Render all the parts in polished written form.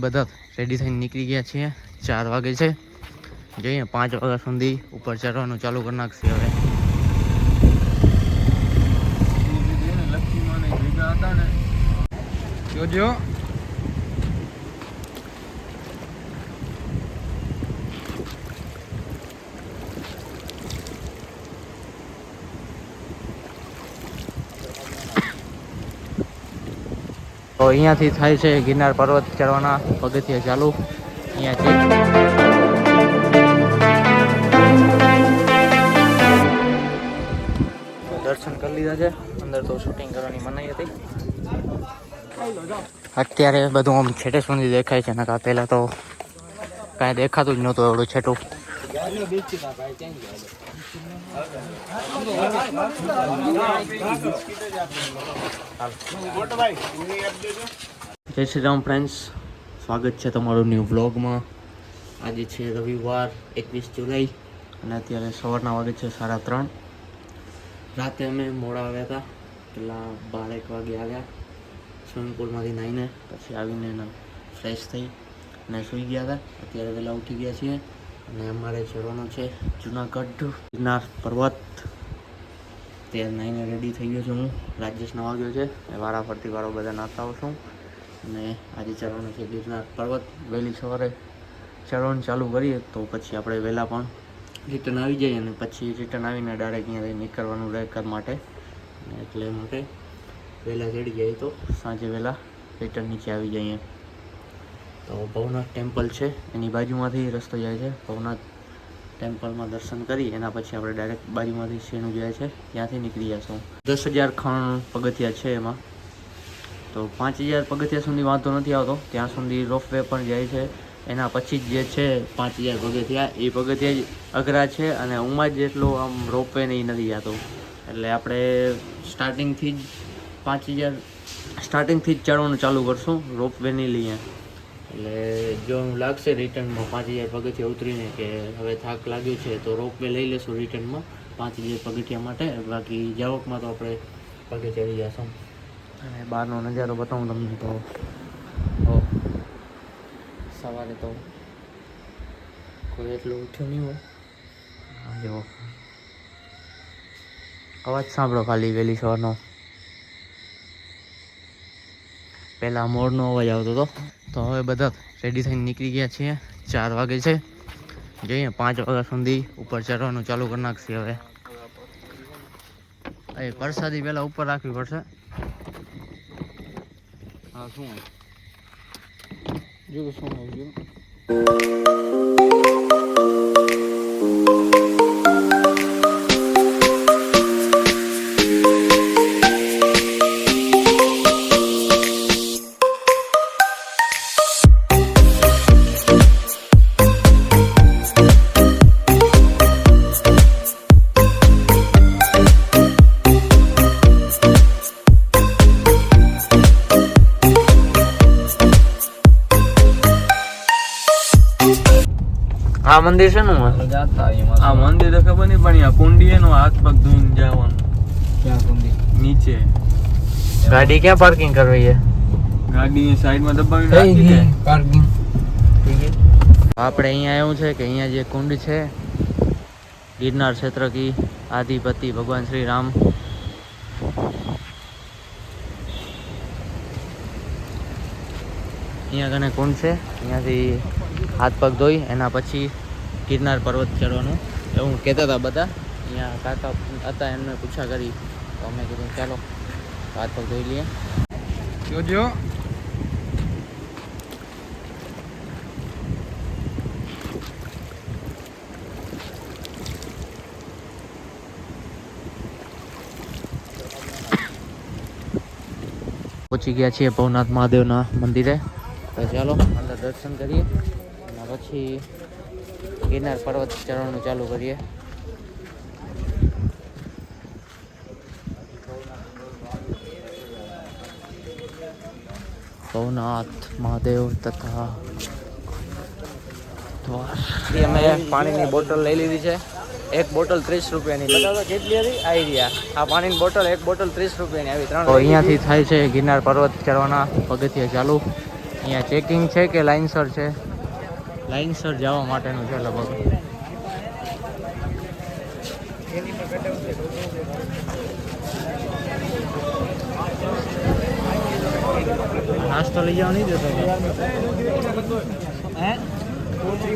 બધા રેડી થઈને નીકળી ગયા છીએ। 4 વાગે છે, જોઈએ 5 વાગ્યા સુધી ઉપર ચડવાનું ચાલુ કરી નાખશે। હવે જોજો તો અહીંયાથી થાય છે ગિરનાર પર્વત ચડવાના પગથિયા ચાલુ। અહીંયાથી દર્શન કરી લીધા છે। અંદર તો શૂટિંગ કરવાની મનાઈ હતી। અત્યારે બધું આમ છેટે સુધી દેખાય છે, નકા પહેલા તો કાંઈ દેખાતું જ નહોતું એવડું છેટું। જય શ્રી રામ ફ્રેન્ડ્સ, સ્વાગત છે તમારું ન્યૂ વ્લોગમાં। આજે છે રવિવાર 21 જુલાઈ અને અત્યારે સવારના વાગે છે 3:30। રાતે અમે મોડા આવ્યા હતા, પેલા 12-1 વાગે આવ્યા। સ્વિમિંગ પુલમાંથી નાહીને પછી આવીને ફ્રેશ થઈ અને સૂઈ ગયા હતા। અત્યારે વહેલા ઉઠી ગયા છીએ અને અમારે ચડવાનું છે જુનાગઢ ગિરનાર પર્વત। ત્યારે નાહીને રેડી થઈ ગયો છું હું। રાજેશ નવા ગયો છે, વારા ફરતી વાળો બધા નાતા આવશું અને આજે ચડવાનું છે ગિરનાર પર્વત। વહેલી સવારે ચડવાનું ચાલુ કરીએ તો પછી આપણે વહેલા પણ રિટર્ન આવી જઈએ અને પછી રિટર્ન આવીને ડાયરેક્ટ અહીંયાથી નીકળવાનું રહે ઘર માટે, એટલે માટે વહેલા ચડી જાય તો સાંજે વહેલા રિટર્ન નીચે આવી જઈએ। તો ભવનાથ ટેમ્પલ છે એની બાજુમાંથી રસ્તો જાય છે। ભવનાથ ટેમ્પલમાં દર્શન કરી એના પછી આપણે ડાયરેક્ટ બાજુમાંથી શેણું જાય છે ત્યાંથી નીકળી જશું। 10,000 ખણ પગથિયા છે એમાં, તો 5,000 પગથિયા સુધી વાંધો નથી આવતો, ત્યાં સુધી રોપવે પણ જાય છે। એના પછી જે છે 5,000 પગથિયા, એ પગથિયા જ અઘરા છે અને ઉમાં જેટલું આમ રોપવે નહીં નથી જતો। એટલે આપણે સ્ટાર્ટિંગથી જ 5,000 સ્ટાર્ટિંગથી જ ચડવાનું ચાલુ કરશું, રોપવે નહીં લઈએ। એટલે જો એવું લાગશે રિટર્નમાં 5,000 પગથિયા ઉતરીને કે હવે થાક લાગ્યો છે તો રોપવે લઈ લેશું રિટર્નમાં 5,000 પગથિયા માટે। બાકી જાવકમાં તો આપણે પગે ચડી જશું। અને બહારનો નજારો બતાવું તમને તો સવારે તો કોઈ એટલું ઉઠ્યું નહીં હોય। જો અવાજ સાંભળો ખાલી વહેલી સવારનો, પહેલાં મોરનો અવાજ આવતો હતો। તો હવે બધા રેડી થઈને નીકળી ગયા છીએ। 4 વાગે છે, જોઈએ 5 વાગ્યા સુધી ઉપર ચડવાનું ચાલુ કરી નાખશે। હવે એ પ્રસાદી પહેલાં ઉપર રાખવી પડશે। હા શું જો શું આવ્યું આ મંદિર છે નું આ મંદિર તો ખબર નહીં, પણ આ કુંડી એનો હાથ પગ ધોઈને જવાનું। ક્યાં કુંડી? નીચે। ગાડી ક્યાં પાર્કિંગ કરવી છે? ગાડી સાઈડમાં દબાવીને રાખી દે પાર્કિંગ। આપણે અહીંયા આવ્યું છે કે અહીંયા જે કુંડ છે ગિરનાર ક્ષેત્ર કી આદિપતિ ભગવાન શ્રી રામ, અહીંયા કને કુંડ છે, અહીંયાથી હાથ પગ ધોઈ એના પછી ગિરનાર પર્વત ચડવાનું એવું કહેતા હતા બધા। અહીંયા કાકા હતા, એમને પૂછા કરી તો અમે કીધું ચાલો હાથ પગ ધોઈ લઈએ। જોજો પહોંચી ગયા છીએ ભવનાથ મહાદેવના મંદિરે, તો ચાલો અંદર દર્શન કરીએ અને પછી ગિરનાર પર્વત ચડવાનું ચાલુ કરીએ। ભવનાથ મહાદેવ તથા અમે પાણીની બોટલ લઈ લીધી છે। એક બોટલ 30 રૂપિયાની, બતાવો કેટલી હતી? આવી રહ્યા આ પાણીની બોટલ, એક બોટલ 30 રૂપિયાની આવી 3। તો અહીંયાથી થાય છે ગિરનાર પર્વત ચડવાના પગથિયા ચાલુ। અહીંયા ચેકિંગ છે કે લાઇનસર છે? લાઇનસર જવા માટેનું છે લગભગ. નાસ્તો લઈ જવા નહીં દેતો હે?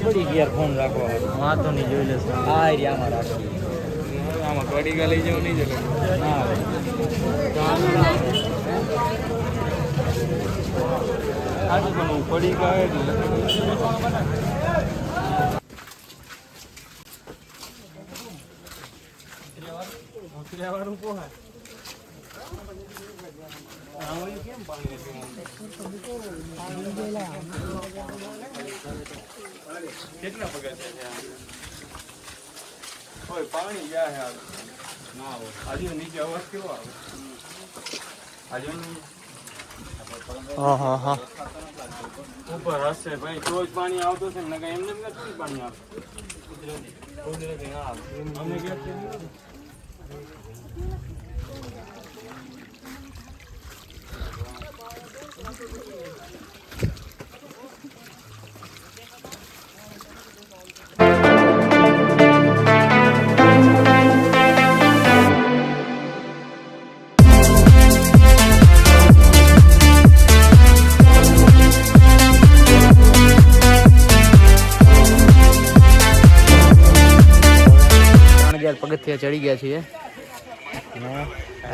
પડી ગયા ફોન રાખવા વાંધો નહીં જોઈ લેશે. હા આમાં રાખી આમાં કડીકા લઈ જવું નહીં જતો. હા પડી ગયા કેમ પાણી કેટલા પગાર છે? હોય પાણી ગયા છે ના હોય આજે નીચે અવાજ કેવો આવે આજે હા ઉપર હશે ભાઈ તો જ પાણી આવતું છે ને એમને નથી પાણી આવતું અમે પગથિયા ચડી ગયા છીએ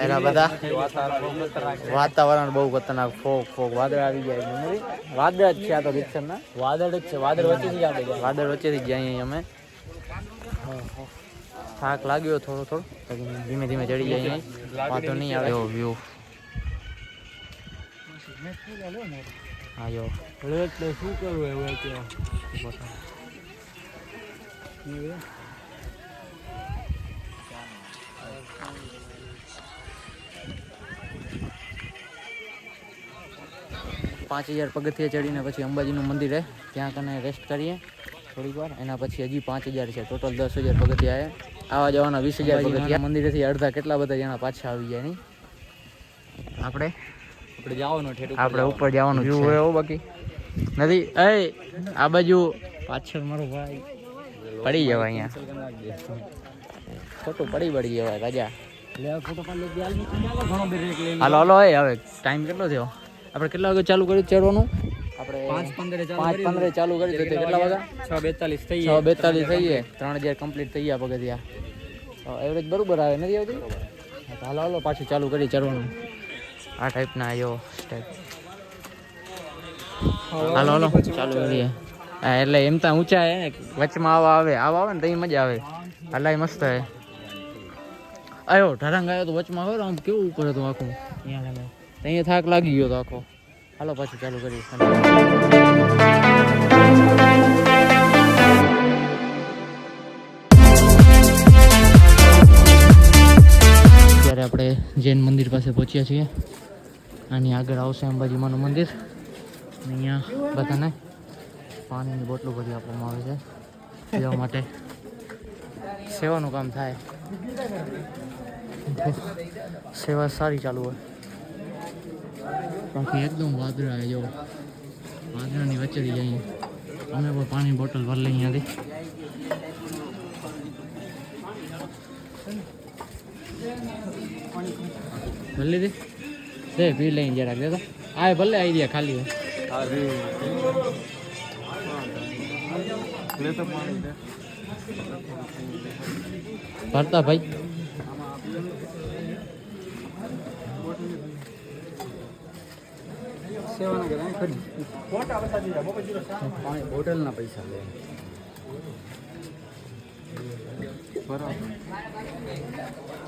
એના બધા વાતાવરણ બહુ ખતરનાક ફોગ વાદળ આવી ગયા. વાદળ જ છે આ તો રિક્ષન ના વાદળ જ છે. વાદળ વચ્ચેથી ગયા અહીંયા અમે. થાક લાગ્યો થોડો ધીમે ધીમે ચડી જાય વાતો નહીં આવે એવો વ્યૂ. હા જો શું કરવું એવું ત્યાં 5000 પગથિયા ચડીને પછી અંબાજીનું મંદિર છે ત્યાં કને રેસ્ટ કરીએ થોડીક વાર. એના પછી હજી 5000 છે. ટોટલ 10000 પગથિયા છે. આવા જવાના 20000 પગથિયા. મંદિરેથી અડધા કેટલા બધા જણા પાછા આવી જાય નહીં. આપણે જવાનું આપણે ઉપર જવાનું વ્યૂ હોય એવું બાકી નથી. એ આ બાજુ પાછળ મારો ભાઈ પડી જવાય અહીંયા ખોટું પડી જવાય રાજા. હાલો હાલો હવે ટાઈમ કેટલો થયો? આપણે કેટલા વાગે ચાલુ કર્યું ચડવાનું? આપણે 5:15 ચાલુ કરી તો કેટલા વાગ્યા? 6:42 થઈ ગયા. 6:42 થઈ ગયા. 3000 કમ્પ્લીટ થઈ ગયા પગથિયા. એવરેજ બરોબર આવે નથી આવતી? હાલો હાલો પાછું ચાલુ કરી ચડવાનું. આ ટાઈપના આયો સ્ટેપ. હાલો હાલો ચાલુ કરીએ. એટલે એમ તો ઊંચા હે વચમાં આવા આવે ને તો મજા આવે. હલાય મસ્ત હે. આયો ઢરાંગ આવ્યો તો વચમાં આવ્યો આમ કેવું ઉપર હતું આખું. અહીંયા થાક લાગી ગયો તો આખો. હાલો પાછું ચાલુ કરીએ. અત્યારે આપણે જૈન મંદિર પાસે પહોંચ્યા છીએ. આની આગળ આવશે અંબાજીમાનું મંદિર. અહીંયા બધાને પાણીની બોટલો ભરી આપવામાં આવે છે પીવા માટે. સેવાનું કામ થાય. સેવા સારી ચાલુ હોય. બાકી એકદમ વાદળા આવે જો વાદળાની વચ્ચેથી જઈએ. અમે પણ પાણી બોટલ ભરી લઈએ અહીંયાથી. ભરી લીધી દે પી લઈને જરાક દેતા. આ ભલે આવી ગયા ખાલી ભરતા ભાઈ. બોટલના પૈસા લે.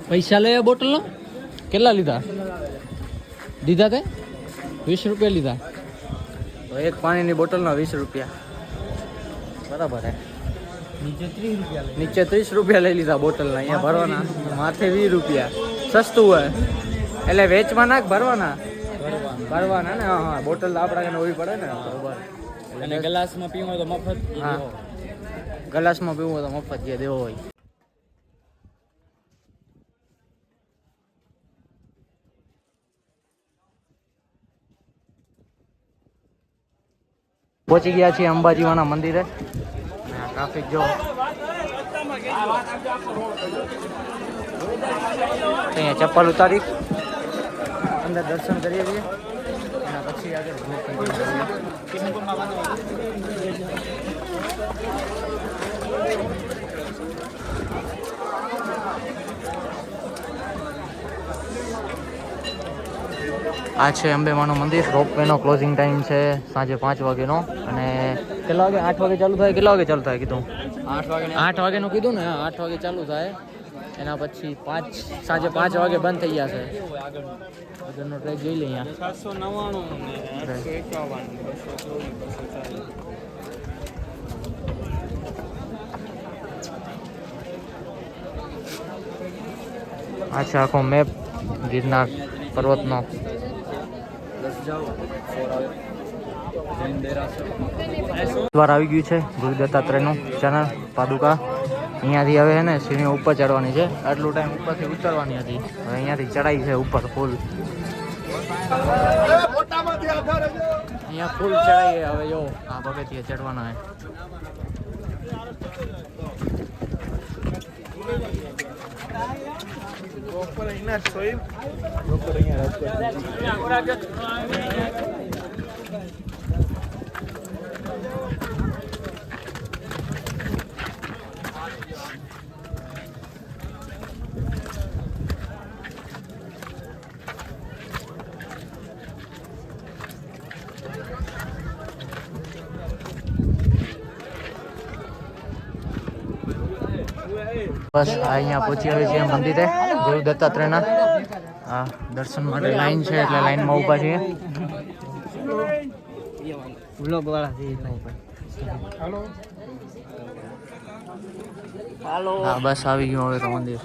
પૈસા લે બોટલના કેટલા લીધા? દીધા તે 20 રૂપિયા લીધા. તો એક પાણીની બોટલના 20 રૂપિયા બરાબર હે. નીચે 30 રૂપિયા લઈ લીધા બોટલના. અહીંયા ભરવાના માથે 20 રૂપિયા. સસ્તું હોય એટલે વેચવા નાખ ભરવાના ને. હા બોટલ આપણા કને હોવી પડે ને બરોબર. અને ગ્લાસમાં પીવું હોય તો મફત. હા ગ્લાસમાં પીવું હોય તો મફત જે દેવો હોય. પહોંચી ગયા છીએ અંબાજીવાના મંદિરે. ટ્રાફિક જો અહીંયા ચપ્પલ ઉતારી અંદર દર્શન કરીએ છીએ. એના પછી આગળ આ છે અંબેમાનું મંદિર. રોપવેનો ક્લોઝિંગ ટાઈમ છે સાંજે 5 વાગ્યાનો. અને કેટલા વાગે? 8 વાગે ચાલુ થાય. કેટલા વાગે ચાલુ થાય કીધું? 8 વાગ્યાનું કીધું ને. 8 વાગે ચાલુ થાય. એના પછી સાંજે 5 વાગે બંધ થઈ જશે. આગળનો ટ્રેક જોઈ લઈએ. અહીંયા 751 આ છે આખો મેપ ગિરનાર પર્વતનો. દ્વાર આવી ગયું છે ગુરુ દત્તાત્રેયનું ચેનલ પાદુકા. અહીંયાથી હવે છે ને સીડીઓ ઉપર ચડવાની છે. આટલું ટાઈમ ઉપરથી ઉતરવાની હતી. હવે અહીંયાથી ચડાઈ છે ઉપર ફૂલ. અહીંયા ફૂલ ચડાઈ. હવે જો આ પગથિયે ચડવાના છે. બસ અહીંયા પહોંચી આવે છે મંદિરે ગુરુ દત્તાત્રેયના. હા, દર્શન માટે લાઈન છે એટલે લાઈનમાં ઊભા છીએ. હા બસ આવી ગયું હવે તો મંદિર.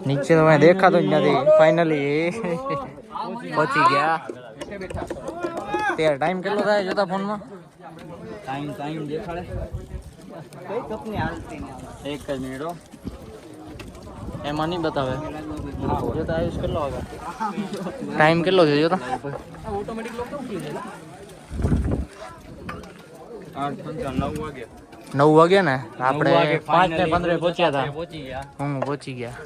નીચે તમે દેખાતો જ નથી. ફાઇનલી પહોંચી ગયા. ત્યારે ટાઈમ કેટલો થાય જોતા ફોનમાં? ટાઈમ દેખાડે કઈ કપની હાલતી ને 1 જ મિનિટ એમાં નહીં બતાવે. જોતા આયુષ કેટલો વાગે? ટાઈમ કેટલો છે જોતા? ઓટોમેટિક લોક થઈ જાય. 9 વાગ્યા ને. આપણે 5:15 પહોંચ્યા હતા. પહોંચી ગયા.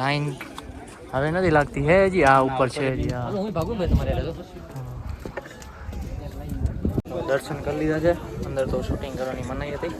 લાઈન હવે નથી લાગતી હે હજી. આ ઉપર છે હજી. દર્શન કરી લીધા છે. અંદર તો શૂટિંગ કરવાની મનાઈ હતી.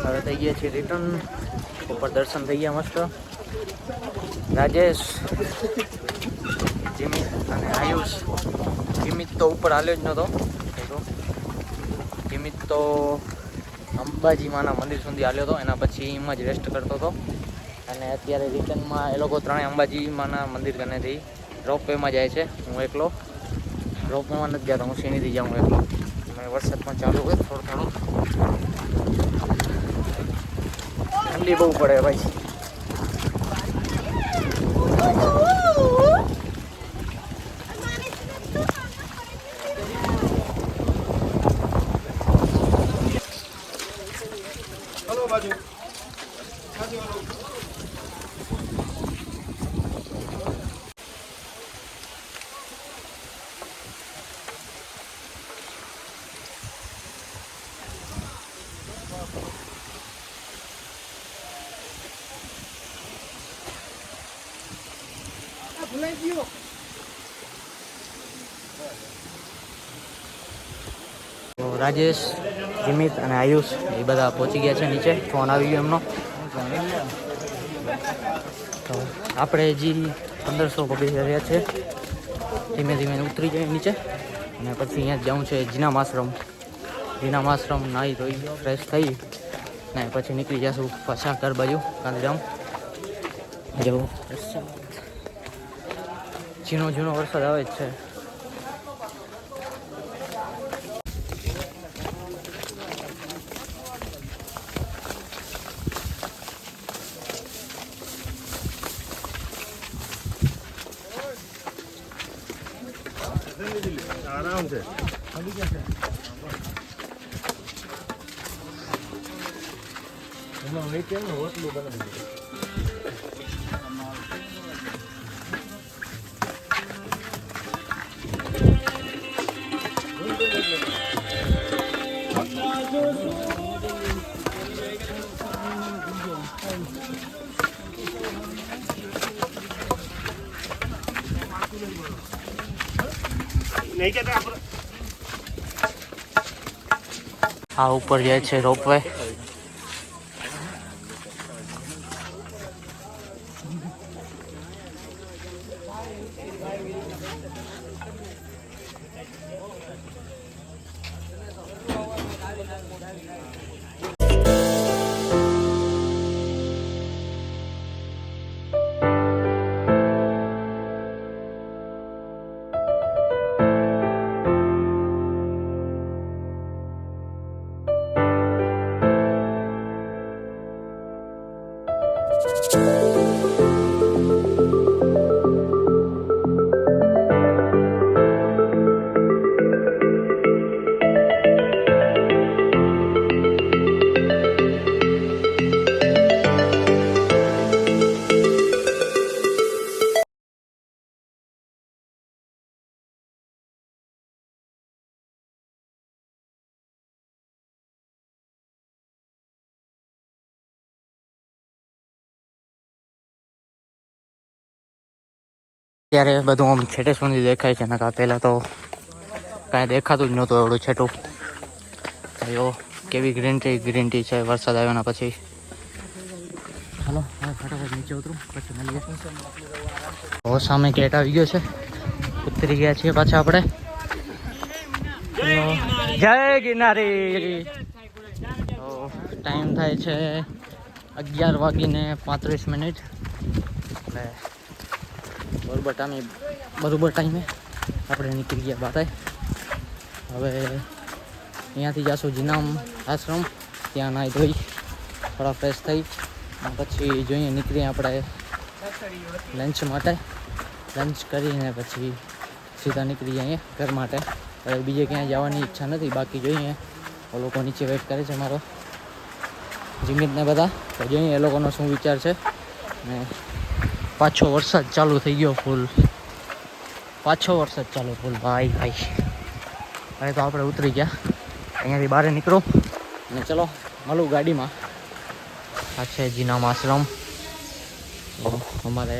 હવે થઈ ગયા છે રિટર્ન. ઉપર દર્શન થઈ ગયા મસ્ત. રાજેશ, જીમિત અને આયુષ. જીમિત તો ઉપર હાલ્યો જ નહોતો. જીમિત તો અંબાજીમાના મંદિર સુધી હાલ્યો હતો. એના પછી એમાં જ રેસ્ટ કરતો હતો. અને અત્યારે રિટર્નમાં એ લોકો ત્રણેય અંબાજીમાના મંદિર કનેથી રોપવેમાં જાય છે. હું એકલો રોપવેમાં નથી જતો. હું સીણીથી જાઉં એકલો. વરસાદ પણ ચાલુ હોય થોડો થોડો. ઠંડી બહુ પડે ભાઈ. રાજેશ, જીમિત અને આયુષ એ બધા પહોંચી ગયા છે નીચે. ફોન આવી ગયો એમનો. તો આપણે હજી 1500 પગથિયા રહ્યા છે. ધીમે ધીમે ઉતરી જાય નીચે. અને પછી અહીંયા જવું છે જીનામ આશ્રમ. જીનામ આશ્રમ નાહી ધોઈ ફ્રેશ થઈ ને પછી નીકળી જશું પાછા ઘર બાજુ ગાંધીધામ જવું. ઝીણો વરસાદ આવે જ છે. આરામ છે. એમાં વેચ ને હોટલું બનાવી. આ ઉપર જાય છે રોપવે. ત્યારે બધું આમ છેટે સુધી દેખાય છે, નકા પહેલાં તો કાંઈ દેખાતું જ નહોતું એવડું છેટું. જો કેવી ગ્રીન ટી છે વરસાદ આવ્યાના પછી. હાલો હવે ફટાફટ નીચે ઉતરું પછી મળીએ. બહુ સામે ગેટ આવી ગયો છે, ઉતરી ગયા છીએ પાછા આપણે. જય ગિરનારી. ટાઈમ થાય છે 11:35. એટલે બરોબર ટાઈમે આપણે નીકળી ગયા બારે. હવે અહીંયાથી જઈશું જીનામ આશ્રમ, ત્યાં નાહી ધોઈ થોડા ફ્રેશ થઈ પછી જોઈએ નીકળીએ આપણે લંચ માટે. લંચ કરીને પછી સીધા નીકળી જઈએ ઘર માટે. હવે બીજે ક્યાંય જવાની ઈચ્છા નથી, બાકી જોઈએ એ લોકો નીચે વેઇટ કરે છે મારો જીમિતને બધા. તો જોઈએ એ લોકોનો શું વિચાર છે. ને પાછો વરસાદ ચાલુ થઈ ગયો ફૂલ. ભાઈ હવે તો આપણે ઉતરી ગયા. અહીંયાથી બહાર નીકળો અને ચલો મળું ગાડીમાં. આ છે જીનામ આશ્રમ. અમારે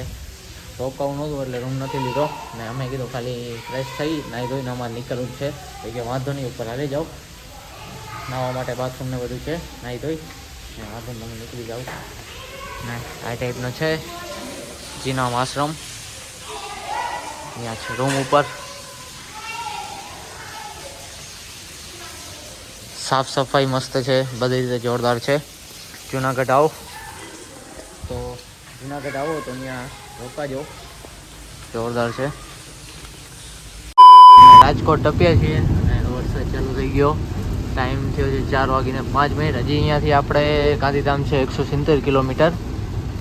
રોકાવું નહોતું એટલે રૂમ નથી લીધો ને અમે કીધું ખાલી ફ્રેશ થઈ નાહી ધોઈને અમારે નીકળવું જ છે. તો કે વાંધો નહીં, ઉપર હાલી જાઓ, નાહવા માટે બાથરૂમ ને બધું છે, નાહી ધોઈ ને વાંધો તમે નીકળી જાઓ. ને આ ટાઈપનો છે જીનામ આશ્રમ. અહીંયા છે રૂમ ઉપર. સાફ સફાઈ મસ્ત છે, બધી રીતે જોરદાર છે. જુનાગઢ આવો તો અહીંયા રોકાજો, જોરદાર છે. રાજકોટ ટપ્યા છીએ અને વરસાદ ચાલુ થઈ ગયો. ટાઈમ થયો છે 4:05. હજી અહીંયાથી આપણે ગાંધીધામ છે 170 કિલોમીટર.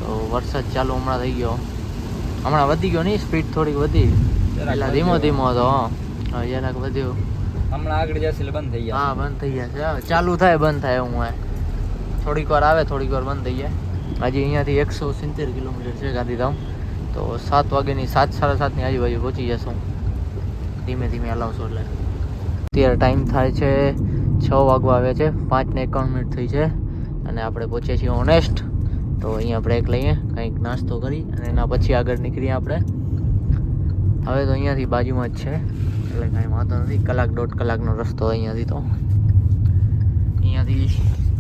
તો વરસાદ ચાલુ હમણાં થઈ ગયો. હમણાં વધી ગયો નહીં, સ્પીડ થોડીક વધી. પહેલાં ધીમો હતો. હા જરાક વધ્યો. હમણાં આગળ જશે એટલે બંધ થઈ જાય. હા બંધ થઈ જશે. ચાલુ થાય બંધ થાય એવું હોય. થોડીક વાર આવે થોડીક વાર બંધ થઈ જાય. હજી અહીંયાથી 170 કિલોમીટર છે ગાંધીધામ. તો 7 વાગ્યાની 7-7:30 આજુબાજુ પહોંચી જશું. ધીમે ધીમે હલાવશો એટલે. અત્યારે ટાઈમ થાય છે 6 વાગવા આવે છે, 5:51 થઈ છે અને આપણે પહોંચીએ છીએ ઓનેસ્ટ. તો અહીંયા બ્રેક લઈએ, કંઈક નાસ્તો કરી અને એના પછી આગળ નીકળીએ આપણે. હવે તો અહીંયાથી બાજુમાં જ છે એટલે કાંઈ વાંધો નથી. 1-1.5 કલાકનો રસ્તો અહીંયાથી. તો અહીંયાથી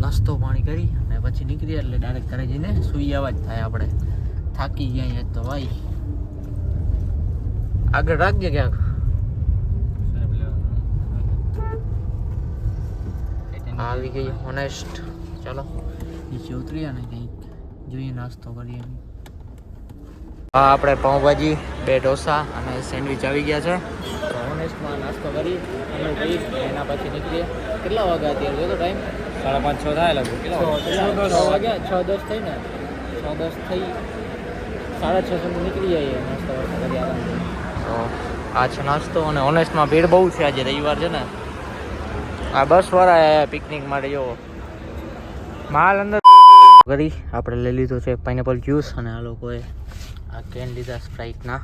નાસ્તો પાણી કરી અને પછી નીકળીએ એટલે ડાયરેક્ટ ઘરે જઈને સૂઈ જવા જ થાય આપણે. થાકી ગયા અહીંયા તો ભાઈ. આગળ રાખજે ક્યાંક. આવી ગઈ ઓનેસ્ટ. ચાલો નીચે ઉતરીએ ને કંઈક જોઈએ, નાસ્તો કરીએ. હા આપણે પાઉંભાજી, 2 ઢોસા અને સેન્ડવિચ આવી ગયા છે. તો ઓનેસ્ટમાં નાસ્તો કરી અમે કઈ એના પછી નીકળીએ. કેટલા વાગ્યા અત્યારે જો તો ટાઈમ? 5:30-6 થાય લગભગ. 6 વાગ્યા, 6:10 થઈ ને. 6:10 થઈ, 6:30 સુધી નીકળી જઈએ નાસ્તો કરી. તો આ છે નાસ્તો અને ઓનેસ્ટમાં ભીડ બહુ છે આજે રવિવાર છે ને. આ બસવાળા આયા પિકનિક માટે જો માલ અંદર કરી આપણે લઈ લીધો છે પાઇનેપલ જ્યુસ અને આ લોકોએ આ કેન લીધા સ્પ્રાઇટના.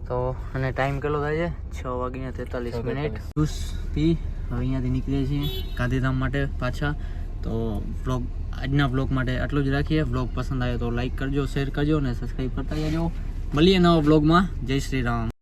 તો અને ટાઈમ કેટલો થાય છે 6:43. જ્યુસ પી હવે અહીંયાથી નીકળીએ છીએ ગાંધીધામ માટે પાછા. તો વ્લોગ આજના વ્લોગ માટે આટલું જ રાખીએ. વ્લોગ પસંદ આવે તો લાઈક કરજો, શેર કરજો અને સબસ્ક્રાઈબ કરતા જજો. મળીએ નવા વ્લોગમાં. જય શ્રી રામ.